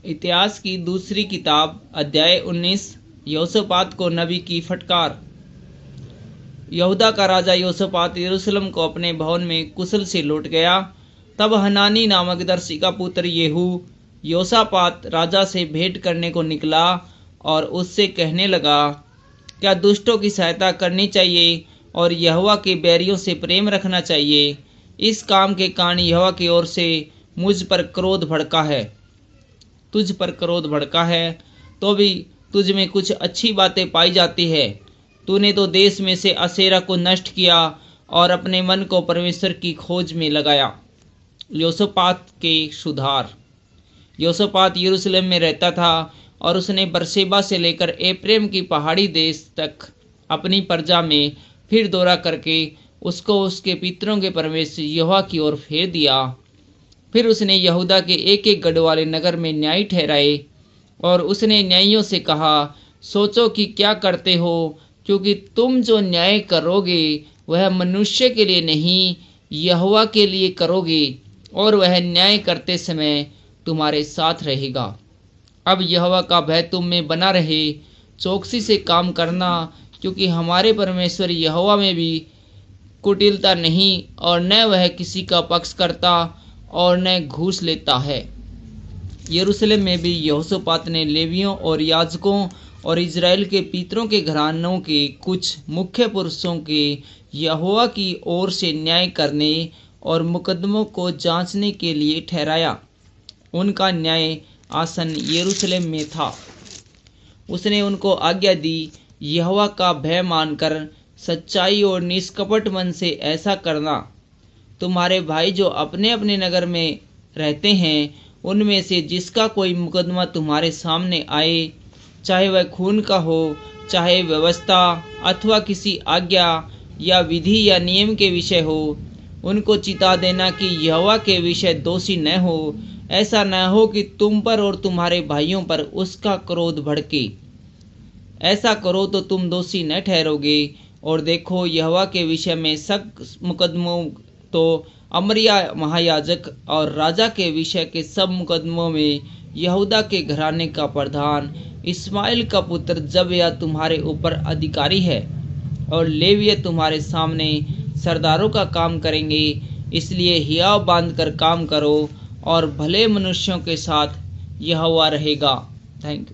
इतिहास की दूसरी किताब अध्याय 19। यहोशापात को नबी की फटकार। यहूदा का राजा यहोशापात यरूशलेम को अपने भवन में कुशल से लौट गया। तब हनानी नामक दर्शी का पुत्र येहू यहोशापात राजा से भेंट करने को निकला और उससे कहने लगा, क्या दुष्टों की सहायता करनी चाहिए और यहोवा के बैरियों से प्रेम रखना चाहिए। इस काम के कारण यहोवा की ओर से मुझ पर क्रोध भड़का है, तुझ पर क्रोध भड़का है, तो भी तुझ में कुछ अच्छी बातें पाई जाती है। तूने तो देश में से अशेरा को नष्ट किया और अपने मन को परमेश्वर की खोज में लगाया। यहोशापात के सुधार। यहोशापात यरूशलेम में रहता था और उसने बरशेबा से लेकर एप्रैम की पहाड़ी देश तक अपनी प्रजा में फिर दौरा करके उसको उसके पितरों के परमेश्वर यहोवा की ओर फेर दिया। फिर उसने यहूदा के एक एक गढ़ वाले नगर में न्याय ठहराए और उसने न्यायियों से कहा, सोचो कि क्या करते हो, क्योंकि तुम जो न्याय करोगे वह मनुष्य के लिए नहीं, यहोवा के लिए करोगे, और वह न्याय करते समय तुम्हारे साथ रहेगा। अब यहोवा का भय तुम में बना रहे, चौकसी से काम करना, क्योंकि हमारे परमेश्वर यहोवा में भी कुटिलता नहीं, और न वह किसी का पक्ष करता और न घूस लेता है। यरूशलेम में भी यहोशापात ने लेवियों और याजकों और इजराइल के पितरों के घरानों के कुछ मुख्य पुरुषों के यहोवा की ओर से न्याय करने और मुकदमों को जांचने के लिए ठहराया। उनका न्याय आसन यरूशलेम में था। उसने उनको आज्ञा दी, यहोवा का भय मानकर सच्चाई और निष्कपट मन से ऐसा करना। तुम्हारे भाई जो अपने अपने नगर में रहते हैं, उनमें से जिसका कोई मुकदमा तुम्हारे सामने आए, चाहे वह खून का हो, चाहे व्यवस्था अथवा किसी आज्ञा या विधि या नियम के विषय हो, उनको चिता देना कि यहोवा के विषय दोषी न हो। ऐसा न हो कि तुम पर और तुम्हारे भाइयों पर उसका क्रोध भड़के। ऐसा करो तो तुम दोषी न ठहरोगे। और देखो, यहोवा के विषय में सख्त मुकदमों तो अमरिया महायाजक और राजा के विषय के सब मुकदमों में यहूदा के घराने का प्रधान इस्माइल का पुत्र जबया तुम्हारे ऊपर अधिकारी है, और लेविय तुम्हारे सामने सरदारों का काम करेंगे। इसलिए हियाव बांध कर काम करो और भले मनुष्यों के साथ यहोवा रहेगा। Thank you.